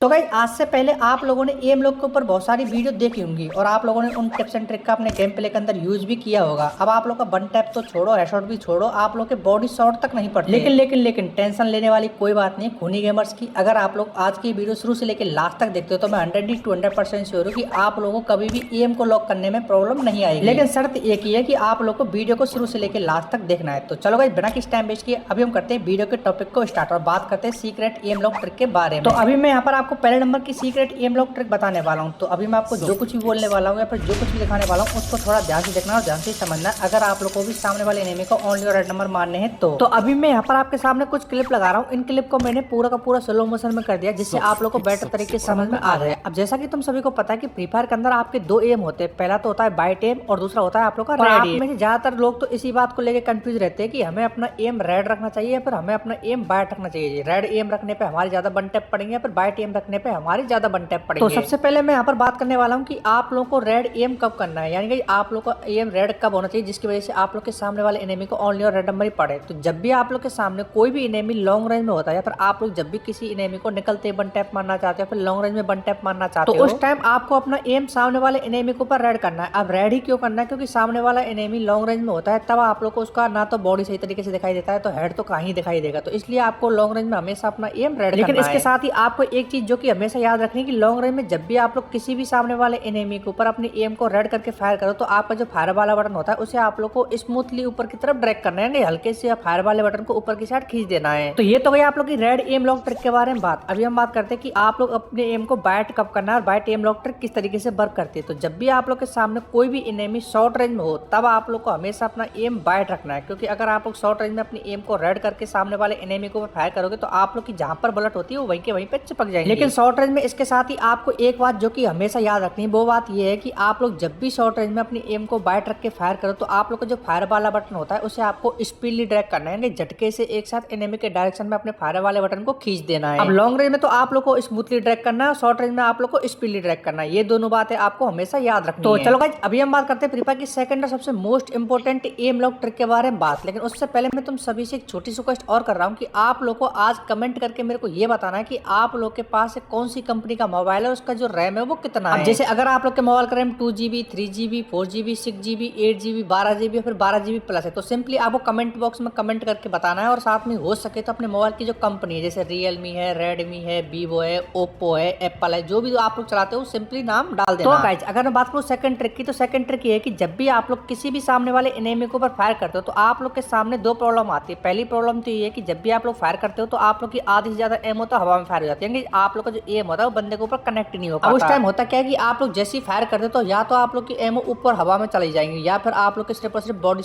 तो गाइस आज से पहले आप लोगों ने एम लॉक के ऊपर बहुत सारी वीडियो देखी होंगी और आप लोगों ने उन टिप्स एंड ट्रिक का अपने गेम प्ले के अंदर यूज भी किया होगा। अब आप लोग का वन टैप तो छोड़ो, हेडशॉट भी छोड़ो, आप लोग के बॉडी शॉट तक नहीं पड़ते। लेकिन टेंशन लेने वाली कोई बात नहीं खूनी गेमर्स की। अगर आप लोग आज की वीडियो शुरू से लेकर लास्ट तक देखते हो तो मैं 100% श्योर हूँ कि आप लोगों को कभी भी एम को लॉक करने में प्रॉब्लम नहीं आएगी। लेकिन शर्त एक ही है कि आप लोग को वीडियो को शुरू से लेकर लास्ट तक देखना है। तो चलो गाइस बिना किसी टाइम वेस्ट किए अभी हम करते हैं वीडियो के टॉपिक को स्टार्ट और बात करते हैं सीक्रेट एम लॉक ट्रिक के बारे में। तो अभी मैं यहाँ पर आपको पहले नंबर की सीक्रेट एम लॉक ट्रिक बताने वाला हूँ। तो अभी मैं आपको जो कुछ भी बोलने वाला हूँ या फिर जो कुछ भी दिखाने वाला हूँ उसको थोड़ा ध्यान से देखना और ध्यान से समझना अगर आप लोग को भी सामने वाले एनिमी को ओनली और रेड नंबर मारने हैं तो अभी मैं यहाँ पर आपके सामने कुछ क्लिप लगा रहा हूँ। इन क्लिप को मैंने पूरा का पूरा स्लो मोशन में कर दिया जिससे आप लोग को बेटर तरीके से समझ में आ जाए। अब जैसा कि तुम सभी को पता है कि फ्री फायर के अंदर आपके दो एम होते हैं, पहला तो होता है बाइट एम और दूसरा होता है आप लोग का रेड एम। में ज्यादातर लोग तो इसी बात को लेकर कंफ्यूज रहते हैं कि हमें अपना एम रेड रखना चाहिए या फिर हमें अपना एम बाइट रखना चाहिए। रेड एम रखने पे हमारे ज्यादा वन टैप पड़ेंगे या फिर बाइट एम रखने पे हमारे ज्यादा वन टैप पड़ेंगे। तो सबसे पहले मैं यहाँ पर बात करने वाला हूँ कि आप लोगों को रेड एम कब करना है, यानी कि आप लोग का एम रेड कब होना चाहिए जिसकी वजह से आप लोग के सामने वाले एनिमी को ओनली और रेड नंबर ही पड़े। तो जब भी आप लोग के सामने कोई भी एनिमी लॉन्ग रेंज में होता है या फिर आप लोग जब भी किसी एनिमी को निकलते वन टैप मारना चाहते हो फिर लॉन्ग रेंज में वन टैप मारना चाहते हो तो उस टाइम आपको अपना एम सामने वाले एनिमी के ऊपर रेड करना है। अब रेड ही क्यों करना है, क्योंकि सामने वाला एनिमी लॉन्ग रेंज में होता है तब आप लोग को उसका ना तो बॉडी सही तरीके से दिखाई देता है तो हेड तो कहीं दिखाई देगा। तो इसलिए आपको लॉन्ग रेंज में हमेशा अपना एम रेड। लेकिन इसके साथ ही आपको एक चीज जो कि हमेशा याद रखनी कि लॉन्ग रेंज में जब भी आप लोग किसी भी सामने वाले एनिमी के ऊपर अपने एम को रेड करके फायर करो तो आपका जो फायर वाला बटन होता है उसे आप लोग को स्मूथली ऊपर की तरफ ड्रैग करना है, हल्के से फायर वाले बटन को ऊपर की साइड खींच देना है। तो ये तो गई आप लोग की रेड एम लॉक ट्रिक के बारे में बात। अभी हम बात करते हैं कि आप लोग अपने एम को बाइट कब करना है और बाइट एम लॉक ट्रिक किस तरीके से वर्क करती है। तो जब भी आप लोग के सामने कोई भी एनिमी शॉर्ट रेंज में हो तब आप लोग को हमेशा अपना एम बाइट रखना है, क्योंकि अगर आप लोग शॉर्ट रेंज में अपनी एम को रेड करके सामने वाले एनिमी को फायर करोगे तो आप लोग की जहां पर बुलेट होती है वो वहीं के वहीं पे चिपक जाएगी। लेकिन शॉर्ट रेंज में इसके साथ ही आपको एक बात जो कि हमेशा याद रखनी है वो बात यह है कि आप लोग जब भी शॉर्ट रेंज में अपनी एम को बाइट रख के फायर करो तो आप लोग का जो फायर वाला बटन होता है उसे आपको स्पीडली ड्रैग करना है, झटके से एक साथ एनिमी के डायरेक्शन में अपने फायर वाले बटन को खींच देना है। अब लॉन्ग रेंज में तो आप लोग को स्मूथली ड्रैग करना है और शॉर्ट रेंज में आप लोग को स्पीडली ड्रैग करना है। ये दोनों बातें आपको हमेशा याद रखनी है। तो चलो गाइस अभी हम बात करते हैं फ्री फायर की सेकंड और सबसे most important M lock trick के बारे में बात। लेकिन उससे पहले मैं तुम सभी से एक छोटी सी रिक्वेस्ट और कर रहा हूँ कि आप लोग को आज कमेंट करके मेरे को ये बताना है कि आप लोग के पास कौन सी कंपनी का मोबाइल है, उसका जो रैम है वो कितना है। जैसे अगर आप लोग के मोबाइल का RAM 2GB 3GB 4GB 6GB 8GB 12GB या फिर 12GB प्लस है तो सिंपली आपको कमेंट बॉक्स में कमेंट करके बताना है। और साथ में हो सके तो अपने मोबाइल की जो कंपनी है जैसे रियलमी है, रेडमी है, वीवो है, ओप्पो है, एप्पल है, जो भी आप लोग चलाते हो सिंपली नाम डाल देना। तो गाइस अगर मैं बात करूँ सेकंड ट्रिक की तो सेकंड ट्रिक ये है कि जब भी आप लोग किसी भी सामने वाले एनिमी के ऊपर फायर करते हो तो आप लोग के सामने दो प्रॉब्लम आती है। पहली प्रॉब्लम तो ये है कि जब भी आप लोग फायर करते हो तो आप लोग की आधी से ज्यादा एम होता है हवा में फायर हो जाती है, आप लोग का जो एम होता है वो बंदे के ऊपर कनेक्ट नहीं हो पाता। उस टाइम होता क्या है कि आप लोग जैसे ही फायर करते हो तो या तो आप लोग की एमओ ऊपर हवा में चली जाएंगी या फिर आप लोग के सिर्फ और सिर्फ बॉडी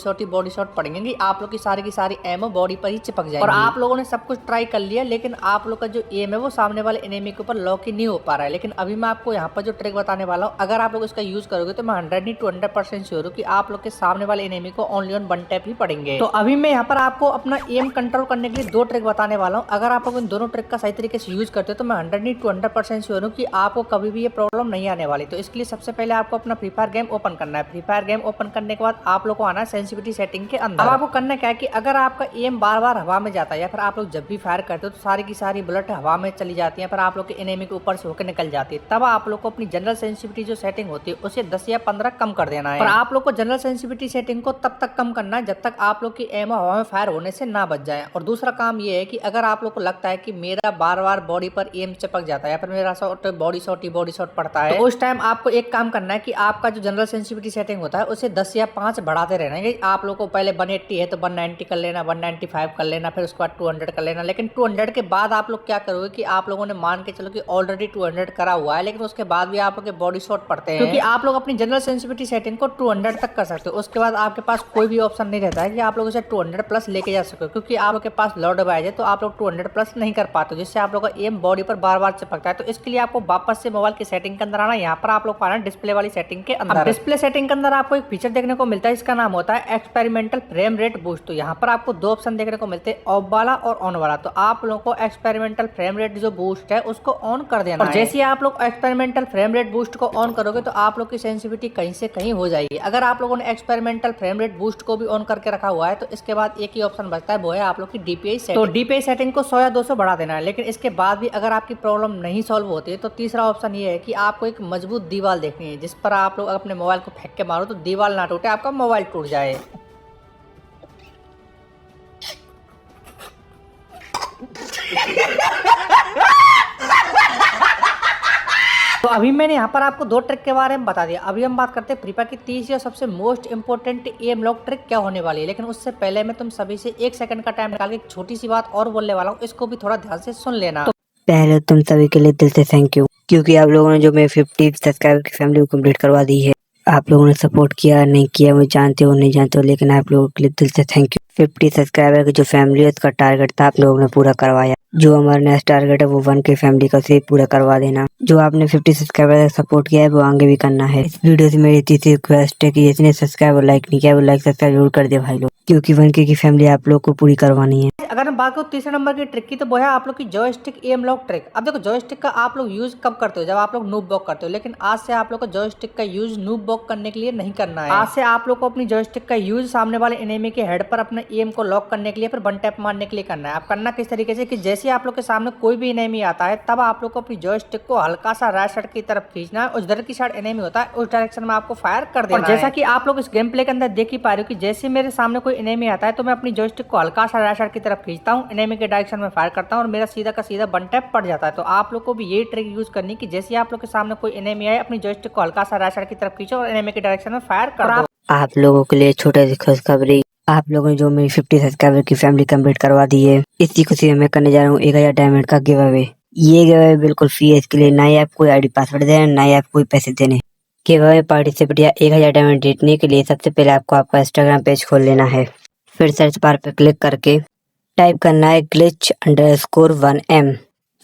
शॉट पड़ेंगे, आप लोग की सारी एमओ बॉडी पर ही चिपक जाएगी। और आप लोगों ने सब कुछ ट्राई कर लिया लेकिन आप लोग का जो एम है वो सामने वाले एनिमी के ऊपर लॉक ही नहीं हो पा रहा है। लेकिन अभी मैं आपको यहाँ पर जो ट्रिक बताने वाला हूँ अगर आप लोग इसका यूज करोगे तो मैं 100% श्योर हूँ कि आप लोग के सामने वाले एनिमी को ओनली ऑन वन टैप ही पड़ेंगे। तो अभी मैं यहाँ पर आपको अपना एम कंट्रोल करने के लिए दो ट्रिक बताने वाला हूँ। अगर आप लोग इन दोनों ट्रिक का सही तरीके से यूज करते हो तो मैं 100% श्योर हूँ कि आपको कभी भी ये प्रॉब्लम नहीं आने वाली। तो इसके लिए सबसे पहले आपको अपना फ्री फायर गेम ओपन करना है। फ्री फायर गेम ओपन करने के बाद आप लोग को आना है सेंसिटिविटी सेटिंग के अंदर। अब आपको करना क्या है कि अगर आपका एम बार बार हवा में जाता है या फिर आप लोग जब भी फायर करते हो तो सारी की सारी बुलेट हवा में चली जाती है पर आप लोग के एनिमी के ऊपर से होकर निकल जाती है, तब आप लोग को अपनी जनरल सेंसिटिविटी जो सेटिंग होती है उसे 10 या 15 कम कर देना है। और आप लोग को जनरल सेंसिटिविटी सेटिंग को तब तक कम करना है जब तक आप लोग की एम हवा में फायर होने से ना बच जाए। और दूसरा काम ये है कि अगर आप लोग को लगता है कि मेरा बार बार बॉडी पर एम चिपक जाता है या फिर मेरा बॉडी शॉट पड़ता है तो उस टाइम आपको एक काम करना है कि आपका जो जनरल सेंसिटिविटी सेटिंग होता है उसे 10 या 5 बढ़ाते रहना है। आप लोग को पहले 180 है तो 190 कर लेना, 195 कर लेना, फिर उसके बाद 200 कर लेना। लेकिन 200 के बाद आप लोग क्या करोगे कि आप लोगों ने मान के चलो कि ऑलरेडी 200 करा हुआ है लेकिन उसके बाद भी आप लोग के बॉडी शॉट पड़ते हैं, क्योंकि आप लोग अपनी जनरल सेंसिटिविटी सेटिंग को 200 तक कर सकते हो। उसके बाद आपके पास कोई भी ऑप्शन नहीं रहता है कि आप लोग इसे 200 प्लस लेके जा सको, क्योंकि आप लोग के पास लो डिवाइस है तो आप लोग 200 प्लस नहीं कर पाते जिससे आप लोग का एम बॉडी पर बार बार चिपकता है। तो इसके लिए आपको वापस से मोबाइल की सेटिंग के अंदर आना। यहाँ पर आप लोग पाना डिस्प्ले वाली सेटिंग के अंदर। डिस्प्ले सेटिंग के अंदर आपको एक फीचर देखने को मिलता है, इसका नाम होता है एक्सपेरिमेंटल फ्रेम रेट बूस्ट। तो यहाँ पर आपको दो ऑप्शन देखने को मिलते हैं, ऑफ वाला और ऑन वाला। तो आप लोगों को एक्सपेरिमेंटल फ्रेम रेट जो बूस्ट है उसको ऑन कर देना है। जैसे आप लोग एक्सपेरिमेंटल फ्रेम रेट बूस्ट को ऑन करोगे तो आप लोग की सेंसिटिविटी कहीं से कहीं हो जाएगी। अगर आप लोगों ने एक्सपेरिमेंटल फ्रेम रेट बूस्ट को भी ऑन करके रखा हुआ है तो इसके बाद एक ही ऑप्शन बचता है, वो है आप लोग की डीपीआई सेटिंग। तो डीपीआई सेटिंग को 100 या 200 बढ़ा देना है। लेकिन इसके बाद भी अगर आपकी प्रॉब्लम नहीं सॉल्व होती है तो तीसरा ऑप्शन ये है कि आपको एक मजबूत दीवार देखनी है जिस पर आप लोग अपने मोबाइल को फेंक के मारो तो दीवार ना टूटे, आपका मोबाइल टूट जाए। तो अभी मैंने यहाँ पर आपको 2 ट्रिक के बारे में बता दिया। अभी हम बात करते हैं फ्री फायर की तीसरी और सबसे most important M lock trick क्या होने वाली है। लेकिन उससे पहले मैं तुम सभी से 1 सेकंड का टाइम निकाल के एक छोटी सी बात और बोलने वाला हूँ, इसको भी थोड़ा ध्यान से सुन लेना। तो पहले तुम सभी के लिए दिल से थैंक यू, क्योंकि आप लोगों ने जो मेरे 50 सब्सक्राइबर की फैमिली को कंप्लीट करवा दी है। आप लोगों ने सपोर्ट किया नहीं किया मुझे जानते हो नहीं जानते हो, लेकिन आप लोगों के लिए दिल से थैंक यू। 50 सब्सक्राइबर की जो फैमिली है उसका टारगेट था आप लोगों ने पूरा करवाया। जो हमारा नेक्स्ट टारगेट है वो 1K फैमिली का उसे पूरा करवा देना। जो आपने 50 सब्सक्राइबर का सपोर्ट किया है वो आगे भी करना है। इस वीडियो से मेरी तीसरी रिक्वेस्ट है कि जिसने सब्सक्राइब और लाइक नहीं किया वो लाइक सब्सक्राइब जरूर कर दे भाई लोग, क्योंकि 1K की फैमिली आप लोग को पूरी करवानी है। अगर मैं बात करूँ तीसरे नंबर की ट्रिक की तो वो है आप लोग की जॉयस्टिक एम लॉक ट्रिक। अब देखो जॉयस्टिक का आप लोग यूज कब करते हो, जब आप लोग नूब वॉक करते हो। लेकिन आज से आप लोग को जॉयस्टिक का यूज नूब वॉक करने के लिए नहीं करना है। आज से आप लोग को अपनी जॉयस्टिक का यूज सामने वाले एनिमी के हेड पर अपने एम को लॉक करने के लिए फिर वन टैप मारने के लिए करना है। आप करना किस तरीके से कि जैसे आप लोग के सामने कोई भी एनिमी आता है तब आप लोग को अपनी जॉयस्टिक को हल्का सा राइट साइड की तरफ खींचना है, उस की साइड एनिमी होता है उस डायरेक्शन में आपको फायर कर देना है। जैसा कि आप लोग इस गेम प्ले के अंदर देख ही पा रहे हो कि जैसे मेरे सामने कोई एनिमी आता है तो मैं अपनी जॉयस्टिक को हल्का सा राइट साइड की तरफ खींचता हूँ, एनिमी के डायरेक्शन में फायर करता हूँ और मेरा सीधा का सीधा वन टैप पड़ जाता है। तो आप लोग को भी ये ट्रिक यूज करनी कि जैसे आप लोग के सामने कोई एनिमी आए अपनी जॉयस्टिक को हल्का सा राइट साइड की तरफ खींचो और एनिमी के डायरेक्शन में फायर कर दो। आप लोगों के लिए छोटे सी खुशखबरी, आप लोगों ने जो मेरी 50 सब्सक्राइबर की फैमिली कंप्लीट करवा दी है, इसी खुशी में मैं करने जा रहा हूँ 1000 डायमंड का गिव अवे। ये गिव अवे बिल्कुल फ्री है, इसके लिए ना ही आप कोई आईडी पासवर्ड देना ना ही आप कोई पैसे देने। गिव अवे पार्टिसिपेट या 1000 डायमंड जीतने के लिए सबसे पहले आपको आपका इंस्टाग्राम पेज खोल लेना है। फिर सर्च बार पे क्लिक करके टाइप करना है glitch_1m।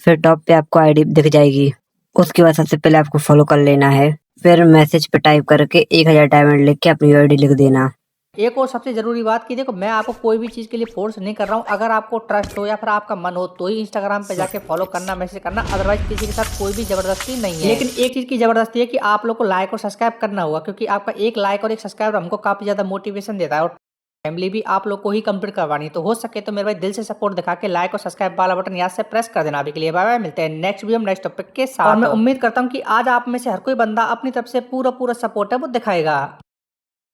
फिर टॉप पे आपको आईडी दिख जाएगी। उसके बाद सबसे पहले आपको फॉलो कर लेना है। फिर मैसेज पे टाइप करके 1000 डायमंड लिख के अपनी आईडी लिख देना। एक और सबसे जरूरी बात की देखो मैं आपको कोई भी चीज के लिए फोर्स नहीं कर रहा हूँ। अगर आपको ट्रस्ट हो या फिर आपका मन हो तो ही इंस्टाग्राम पे जाके फॉलो करना, मैसेज करना, अदरवाइज किसी के साथ कोई भी जबरदस्ती नहीं है। लेकिन एक चीज की जबरदस्ती है कि आप लोग को लाइक और सब्सक्राइब करना होगा, क्योंकि आपका एक लाइक और एक सब्सक्राइब हमको काफी ज्यादा मोटिवेशन देता है और फैमिली भी आप लोग को ही कंप्लीट करवानी। तो हो सके तो मेरे भाई दिल से सपोर्ट दिखा के लाइक और सब्सक्राइब वाला बटन याद से प्रेस कर देना। अभी के लिए बाय बाय, मिलते हैं नेक्स्ट वीडियो में नेक्स्ट टॉपिक के साथ। और मैं उम्मीद करता हूँ कि आज आप में से हर कोई बंदा अपनी तरफ से पूरा सपोर्ट है वो दिखाएगा।